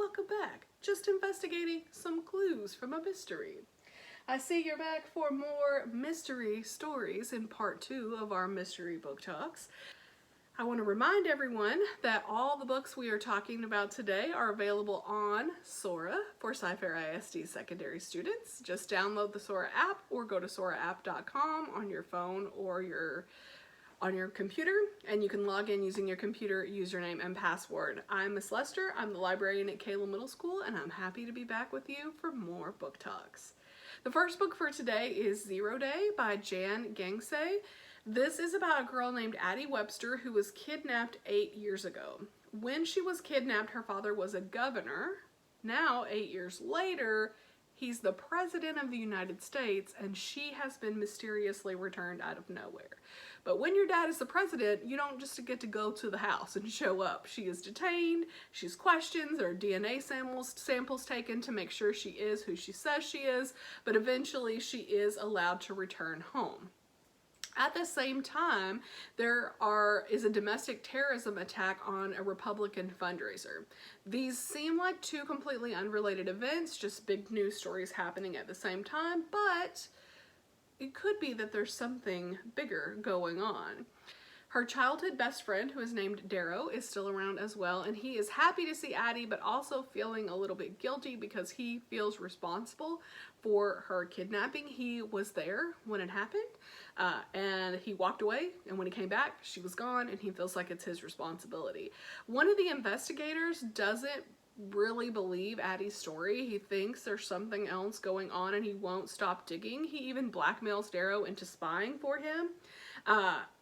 welcome back. Just investigating some clues from a mystery. I see you're back for more mystery stories in part 2 of our mystery book talks. I want to remind everyone that all the books we are talking about today are available on Sora for Cypress ISD secondary students. Just download the Sora app or go to soraapp.com on your phone or on your computer, and you can log in using your computer username and password. I'm Miss Lester, I'm the librarian at Kayla Middle School, and I'm happy to be back with you for more book talks. The first book for today is 0 Day by Jan Gangsei. This is about a girl named Addie Webster who was kidnapped 8 years ago. When she was kidnapped, her father was a governor. Now, 8 years later, he's the president of the United States, and she has been mysteriously returned out of nowhere. But when your dad is the president, you don't just get to go to the house and show up. She is detained, she's questioned, there are DNA samples taken to make sure she is who she says she is, but eventually she is allowed to return home. At the same time, there is a domestic terrorism attack on a Republican fundraiser. These seem like two completely unrelated events, just big news stories happening at the same time, but it could be that there's something bigger going on. Her childhood best friend, who is named Darrow, is still around as well, and he is happy to see Addie, but also feeling a little bit guilty because he feels responsible for her kidnapping. He was there when it happened, and he walked away, and when he came back, she was gone, and he feels like it's his responsibility. One of the investigators doesn't really believe Addie's story. He thinks there's something else going on, and he won't stop digging. He even blackmails Darrow into spying for him.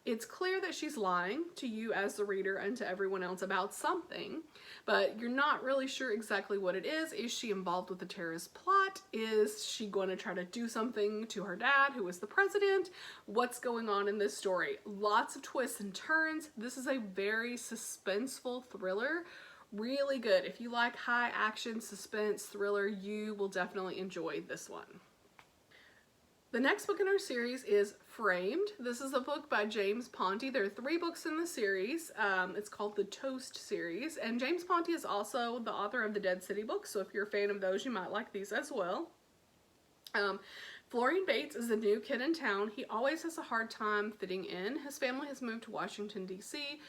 It's clear that she's lying to you as the reader and to everyone else about something, but you're not really sure exactly what it is. Is she involved with the terrorist plot? Is she going to try to do something to her dad, who is the president? What's going on in this story? Lots of twists and turns. This is a very suspenseful thriller. Really good. If you like high action suspense thriller, you will definitely enjoy this one. The next book in our series is Framed. This is a book by James Ponti. There are 3 books in the series. It's called the Toast series, and James Ponti is also the author of the Dead City books, so if you're a fan of those, you might like these as well. Florian Bates is a new kid in town. He always has a hard time fitting in. His family has moved to Washington, D.C.,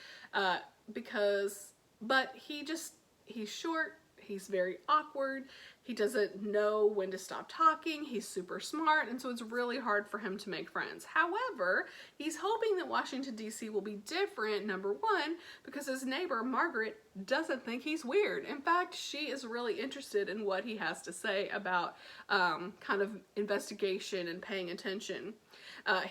but he's short, he's very awkward, he doesn't know when to stop talking, he's super smart, and so it's really hard for him to make friends. However, he's hoping that Washington, D.C. will be different, number one, because his neighbor, Margaret, doesn't think he's weird. In fact, she is really interested in what he has to say about kind of investigation and paying attention.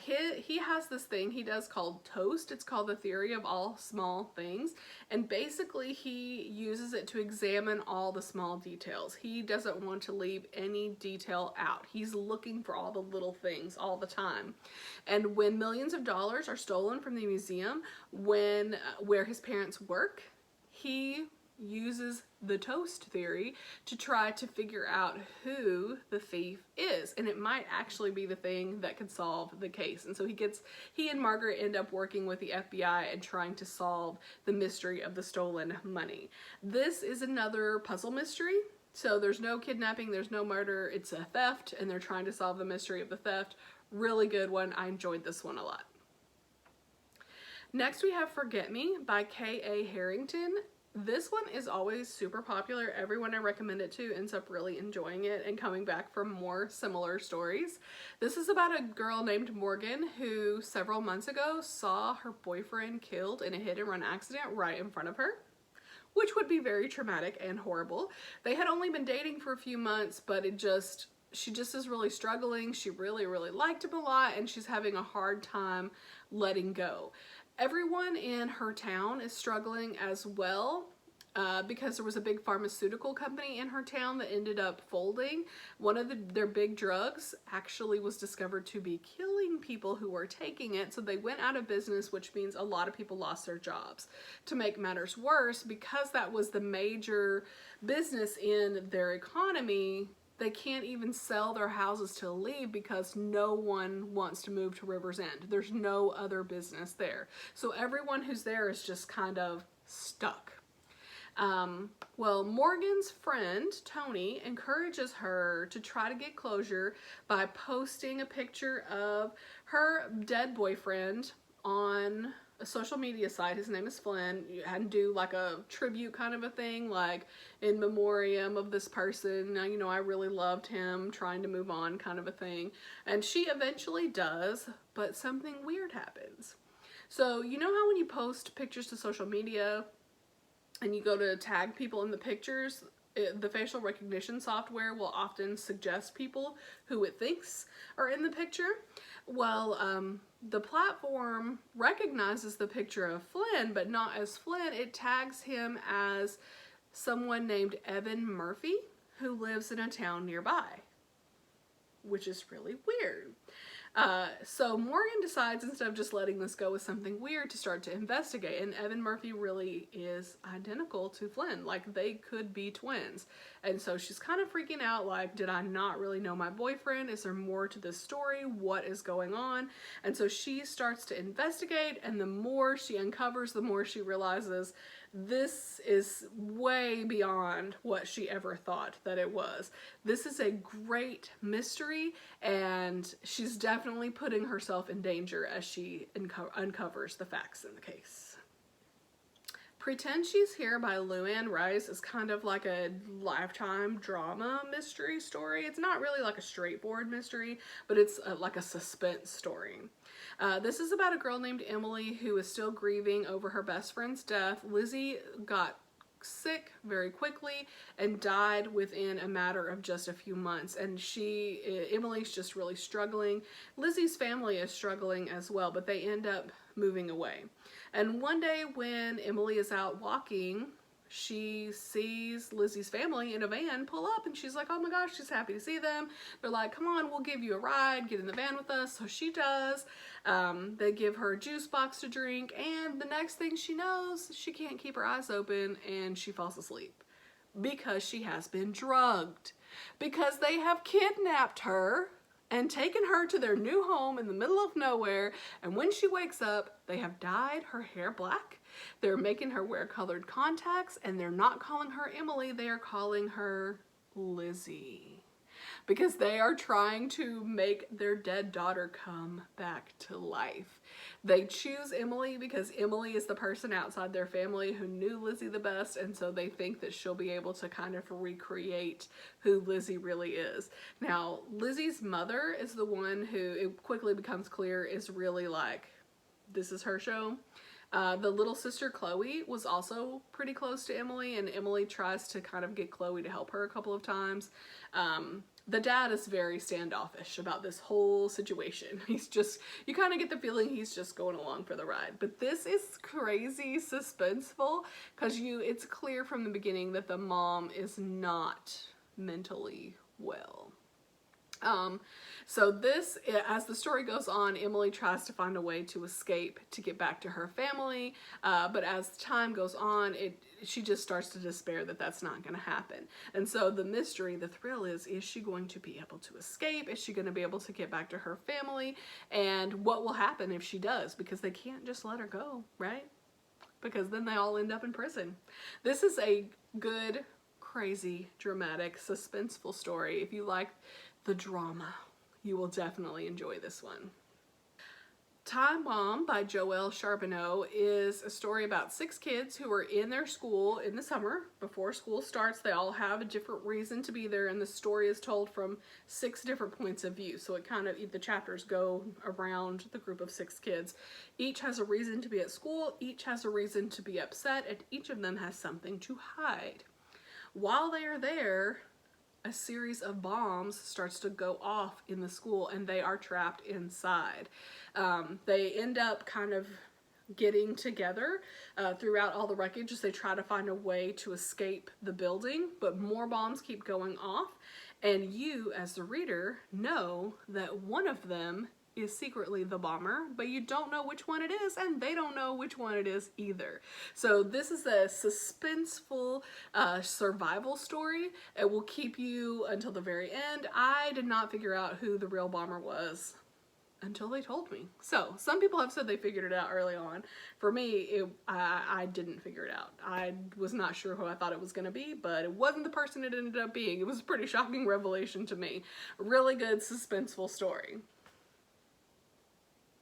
He has this thing he does called Toast. It's called the theory of all small things, and basically he uses it to examine all the small details. He doesn't want to leave any detail out. He's looking for all the little things all the time. And when millions of dollars are stolen from the museum where his parents work, he uses the Toast theory to try to figure out who the thief is, and it might actually be the thing that could solve the case. And so he and Margaret end up working with the FBI and trying to solve the mystery of the stolen money. This is another puzzle mystery, so there's no kidnapping, there's no murder, it's a theft, and they're trying to solve the mystery of the theft. Really good one. I enjoyed this one a lot. Next we have Forget Me by K.A. Harrington. This one is always super popular. Everyone I recommend it to ends up really enjoying it and coming back for more similar stories. This is about a girl named Morgan who several months ago saw her boyfriend killed in a hit-and-run accident right in front of her, which would be very traumatic and horrible. They had only been dating for a few months, but she just is really struggling. She really, really liked him a lot, and she's having a hard time letting go. Everyone in her town is struggling as well because there was a big pharmaceutical company in her town that ended up folding. One of their big drugs actually was discovered to be killing people who were taking it, so they went out of business, which means a lot of people lost their jobs. To make matters worse, because that was the major business in their economy, they can't even sell their houses to leave because no one wants to move to River's End. There's no other business there. So everyone who's there is just kind of stuck. Well, Morgan's friend, Tony, encourages her to try to get closure by posting a picture of her dead boyfriend on a social media site. His name is Flynn, and do like a tribute kind of a thing, like in memoriam of this person. You know, I really loved him, trying to move on kind of a thing. And she eventually does, but something weird happens. So, you know how when you post pictures to social media and you go to tag people in the pictures, the facial recognition software will often suggest people who it thinks are in the picture? Well, the platform recognizes the picture of Flynn, but not as Flynn. It tags him as someone named Evan Murphy, who lives in a town nearby, which is really weird. So Morgan decides, instead of just letting this go with something weird, to start to investigate. And Evan Murphy really is identical to Flynn. Like, they could be twins. And so she's kind of freaking out, like, did I not really know my boyfriend? Is there more to this story? What is going on? And so she starts to investigate, and the more she uncovers, the more she realizes this is way beyond what she ever thought that it was. This is a great mystery, and she's definitely putting herself in danger as she uncovers the facts in the case. Pretend She's Here by Luanne Rice is kind of like a Lifetime drama mystery story. It's not really like a straightforward mystery, but it's like a suspense story. This is about a girl named Emily who is still grieving over her best friend's death. Lizzie got sick very quickly and died within a matter of just a few months, and Emily's just really struggling. Lizzie's family is struggling as well, but they end up moving away. And one day when Emily is out walking, she sees Lizzie's family in a van pull up, and she's like, oh my gosh, she's happy to see them. They're like, come on, we'll give you a ride, get in the van with us. So she does. They give her a juice box to drink, and the next thing she knows, she can't keep her eyes open, and she falls asleep because she has been drugged, because they have kidnapped her and taken her to their new home in the middle of nowhere. And when she wakes up, they have dyed her hair black. They're making her wear colored contacts, and they're not calling her Emily, they are calling her Lizzie, because they are trying to make their dead daughter come back to life. They choose Emily because Emily is the person outside their family who knew Lizzie the best, and so they think that she'll be able to kind of recreate who Lizzie really is. Now, Lizzie's mother is the one who, it quickly becomes clear, is really like, this is her show. The little sister Chloe was also pretty close to Emily, and Emily tries to kind of get Chloe to help her a couple of times. The dad is very standoffish about this whole situation. He's just, you kind of get the feeling he's just going along for the ride. But this is crazy suspenseful, because it's clear from the beginning that the mom is not mentally well. So this, as the story goes on, Emily tries to find a way to escape to get back to her family, but as time goes on, she just starts to despair that that's not going to happen. And so the mystery, the thrill is she going to be able to escape? Is she going to be able to get back to her family? And what will happen if she does? Because they can't just let her go, right? Because then they all end up in prison. This is a good, crazy, dramatic, suspenseful story. If you like the drama, you will definitely enjoy this one. Time Bomb by Joelle Charbonneau is a story about 6 kids who are in their school in the summer. Before school starts, they all have a different reason to be there, and the story is told from 6 different points of view. So it kind of, the chapters go around the group of 6 kids. Each has a reason to be at school, each has a reason to be upset, and each of them has something to hide. While they are there, a series of bombs starts to go off in the school, and they are trapped inside. They end up kind of getting together throughout all the wreckage as they try to find a way to escape the building, but more bombs keep going off, and you, as the reader, know that one of them is secretly the bomber, but you don't know which one it is, and they don't know which one it is either. So this is a suspenseful survival story. It will keep you until the very end. I did not figure out who the real bomber was until they told me. So some people have said they figured it out early on. For me, I didn't figure it out. I was not sure who I thought it was going to be, but it wasn't the person it ended up being. It was a pretty shocking revelation to me. Really good, suspenseful story.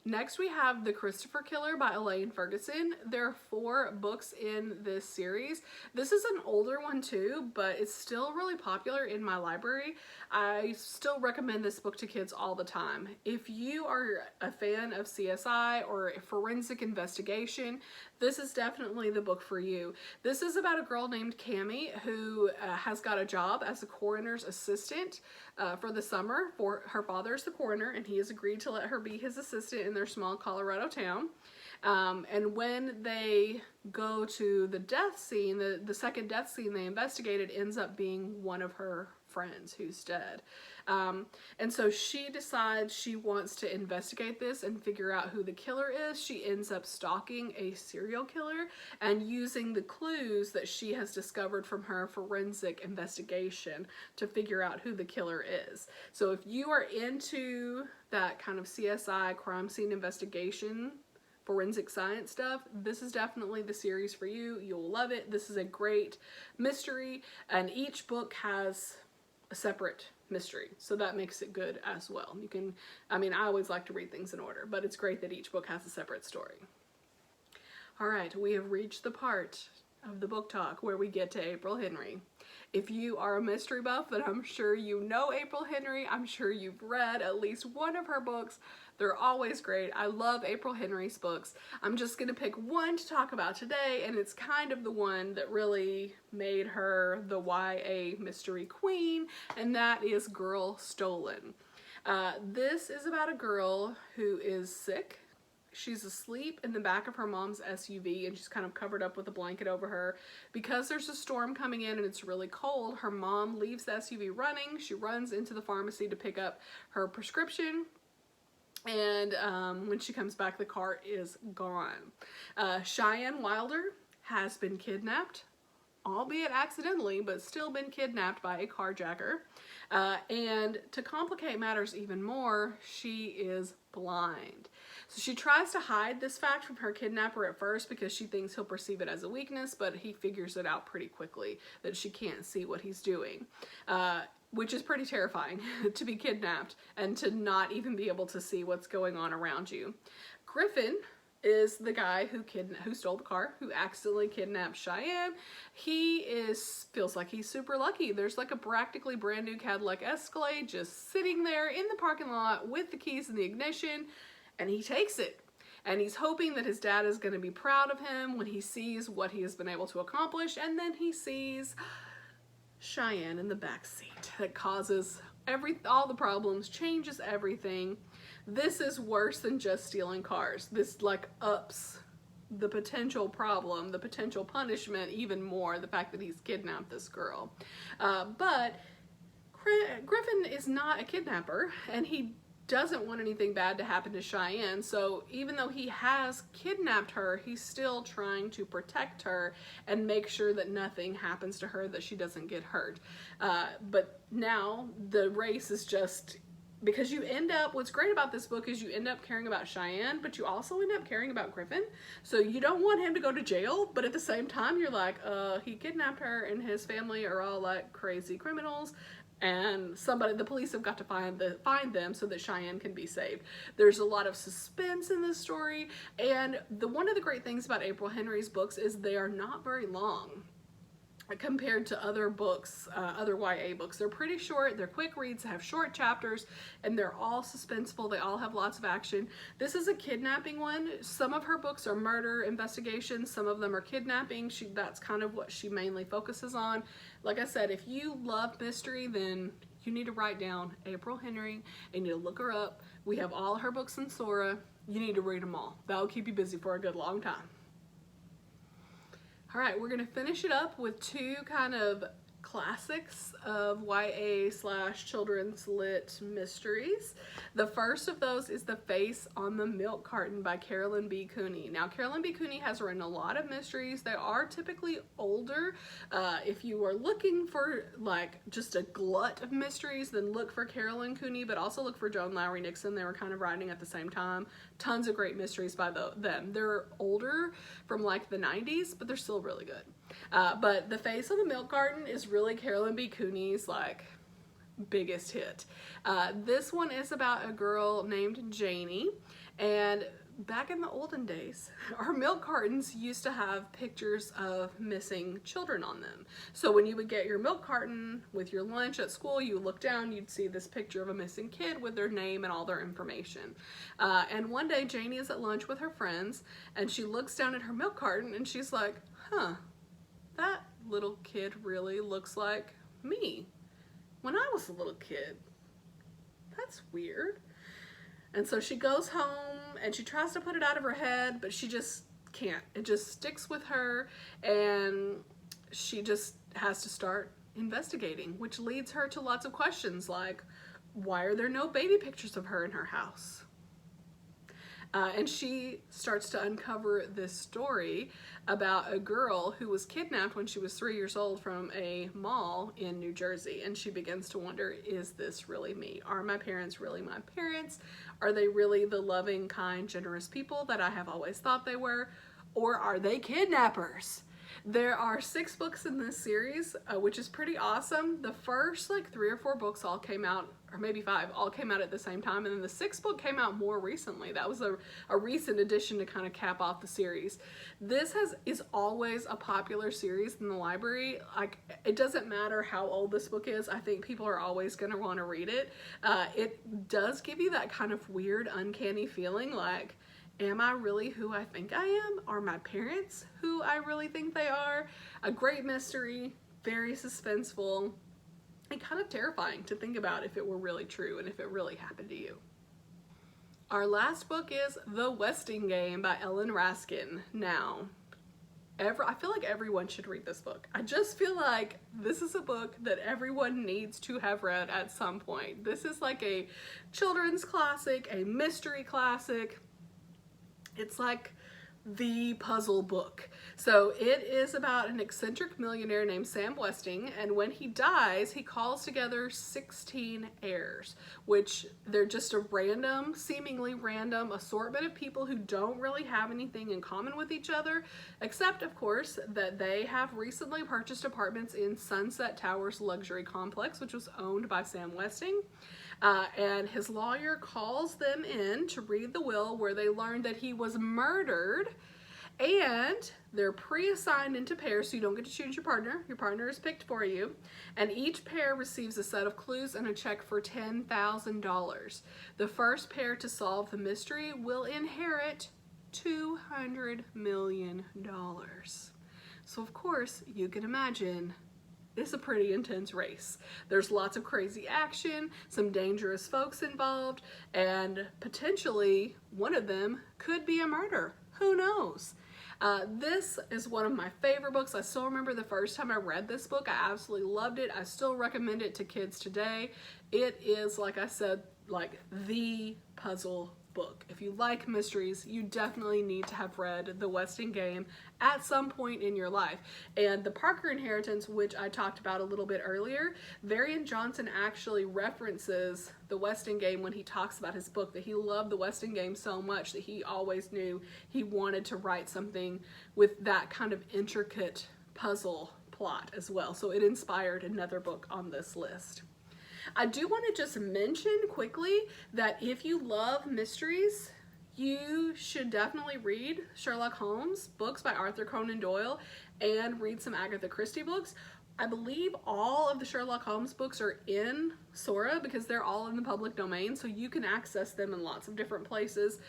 Next we have The Christopher Killer by Alane Ferguson. There are 4 books in this series. This is an older one too, but it's still really popular in my library. I still recommend this book to kids all the time. If you are a fan of CSI or forensic investigation, this is definitely the book for you. This is about a girl named Cammie who has got a job as a coroner's assistant for the summer. For her father's the coroner, and he has agreed to let her be his assistant in their small Colorado town. And when they go to the death scene, the second death scene they investigated ends up being one of her friends who's dead. And so she decides she wants to investigate this and figure out who the killer is. She ends up stalking a serial killer and using the clues that she has discovered from her forensic investigation to figure out who the killer is. So if you are into that kind of CSI crime scene investigation, forensic science stuff, this is definitely the series for you. You'll love it. This is a great mystery, and each book has a separate mystery, so that makes it good as well. You can, I mean, I always like to read things in order, but it's great that each book has a separate story. All right, we have reached the part of the book talk where we get to April Henry. If you are a mystery buff, then I'm sure you know April Henry. I'm sure you've read at least one of her books. They're always great. I love April Henry's books. I'm just going to pick one to talk about today, and it's kind of the one that really made her the YA mystery queen, and that is Girl Stolen. This is about a girl who is sick. She's asleep in the back of her mom's SUV, and she's kind of covered up with a blanket over her. Because there's a storm coming in and it's really cold, her mom leaves the SUV running. She runs into the pharmacy to pick up her prescription. And when she comes back, the car is gone. Cheyenne Wilder has been kidnapped, albeit accidentally, but still been kidnapped by a carjacker. And to complicate matters even more, she is blind. So she tries to hide this fact from her kidnapper at first because she thinks he'll perceive it as a weakness, but he figures it out pretty quickly that she can't see what he's doing. Which is pretty terrifying, to be kidnapped and to not even be able to see what's going on around you. Griffin is the guy who stole the car, who accidentally kidnapped Cheyenne. He feels like he's super lucky. There's like a practically brand new Cadillac Escalade just sitting there in the parking lot with the keys in the ignition, and he takes it. And he's hoping that his dad is going to be proud of him when he sees what he has been able to accomplish, and then he sees Cheyenne in the back seat. That causes all the problems, changes everything. This is worse than just stealing cars. This like ups the potential problem, the potential punishment even more, the fact that he's kidnapped this girl. But Griffin is not a kidnapper, and he doesn't want anything bad to happen to Cheyenne, so even though he has kidnapped her, he's still trying to protect her and make sure that nothing happens to her, that she doesn't get hurt. But now the race is just, because you end up, what's great about this book is you end up caring about Cheyenne, but you also end up caring about Griffin. So you don't want him to go to jail, but at the same time you're like, he kidnapped her, and his family are all like crazy criminals. And the police have got to find them so that Cheyenne can be saved. There's a lot of suspense in this story, and one of the great things about April Henry's books is they are not very long compared to other books, other YA books. They're pretty short, they're quick reads, they have short chapters, and they're all suspenseful. They all have lots of action. This is a kidnapping one. Some of her books are murder investigations, some of them are kidnapping. That's kind of what she mainly focuses on. Like I said, if you love mystery, then you need to write down April Henry, and you need to look her up. We have all her books in Sora. You need to read them all. That'll keep you busy for a good long time. All right, we're going to finish it up with two kind of classics of YA/children's lit mysteries. The first of those is The Face on the Milk Carton by Carolyn B. Cooney. Now, Carolyn B. Cooney has written a lot of mysteries. They are typically older. If you are looking for like just a glut of mysteries, then look for Carolyn Cooney, but also look for Joan Lowry Nixon. They were kind of writing at the same time. Tons of great mysteries by them. They're older, from like the 90s, but they're still really good. But The Face on the Milk Carton is really Carolyn B. Cooney's like biggest hit. This one is about a girl named Janie, and back in the olden days, our milk cartons used to have pictures of missing children on them. So when you would get your milk carton with your lunch at school, you look down, you'd see this picture of a missing kid with their name and all their information. And one day Janie is at lunch with her friends, and she looks down at her milk carton and she's like, huh, that little kid really looks like me when I was a little kid. That's weird. And so she goes home and she tries to put it out of her head, but she just can't. It just sticks with her, and she just has to start investigating, which leads her to lots of questions like, why are there no baby pictures of her in her house? And she starts to uncover this story about a girl who was kidnapped when she was 3 years old from a mall in New Jersey. And she begins to wonder, is this really me? Are my parents really my parents? Are they really the loving, kind, generous people that I have always thought they were? Or are they kidnappers? There are 6 books in this series, which is pretty awesome. The first like 3 or 4 books all came out, or maybe 5, all came out at the same time. And then the 6th book came out more recently. That was a recent addition to kind of cap off the series. This is always a popular series in the library. Like, it doesn't matter how old this book is. I think people are always going to want to read it. It does give you that kind of weird, uncanny feeling like, am I really who I think I am? Are my parents who I really think they are? A great mystery, very suspenseful, and kind of terrifying to think about if it were really true and if it really happened to you. Our last book is The Westing Game by Ellen Raskin. Now, I feel like everyone should read this book. I just feel like this is a book that everyone needs to have read at some point. This is like a children's classic, a mystery classic. It's like the puzzle book. So it is about an eccentric millionaire named Sam Westing, and when he dies, he calls together 16 heirs, which they're just a random, seemingly random assortment of people who don't really have anything in common with each other, except of course that they have recently purchased apartments in Sunset Towers luxury complex, which was owned by Sam Westing. And his lawyer calls them in to read the will, where they learn that he was murdered, and they're pre-assigned into pairs, so you don't get to choose your partner. Your partner is picked for you, and each pair receives a set of clues and a check for $10,000. The first pair to solve the mystery will inherit $200 million. So of course, you can imagine it's a pretty intense race. There's lots of crazy action, some dangerous folks involved, and potentially one of them could be a murder. Who knows? This is one of my favorite books. I still remember the first time I read this book. I absolutely loved it. I still recommend it to kids today. It is, like I said, like the puzzle book. If you like mysteries, you definitely need to have read The Westing Game at some point in your life. And the Parker inheritance, which I talked about a little bit earlier, Varian Johnson actually references The Westing Game when he talks about his book, that he loved The Westing Game so much that he always knew he wanted to write something with that kind of intricate puzzle plot as well. So it inspired another book on this list. I do want to just mention quickly that if you love mysteries, you should definitely read Sherlock Holmes books by Arthur Conan Doyle and read some Agatha Christie books. I believe all of the Sherlock Holmes books are in Sora because they're all in the public domain, so you can access them in lots of different places.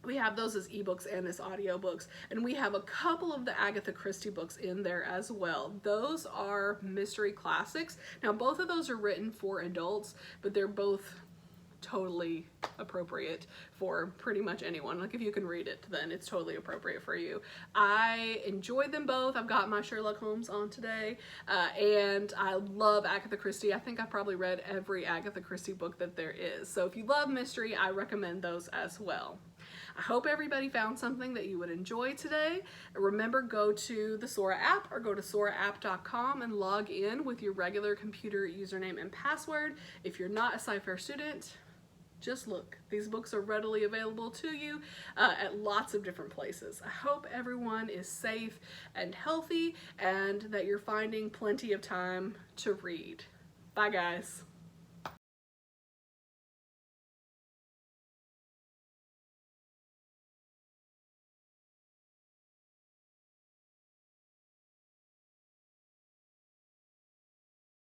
We have those as ebooks and as audiobooks, and we have a couple of the Agatha Christie books in there as well. Those are mystery classics. Now, both of those are written for adults, but they're both totally appropriate for pretty much anyone. Like if you can read it, then it's totally appropriate for you. I enjoyed them both. I've got my Sherlock Holmes on today, and I love Agatha Christie. I think I probably read every Agatha Christie book that there is. So if you love mystery, I recommend those as well. I hope everybody found something that you would enjoy today. Remember, go to the Sora app or go to soraapp.com and log in with your regular computer username and password. If you're not a Sci-Fair student, just look. These books are readily available to you at lots of different places. I hope everyone is safe and healthy and that you're finding plenty of time to read. Bye, guys.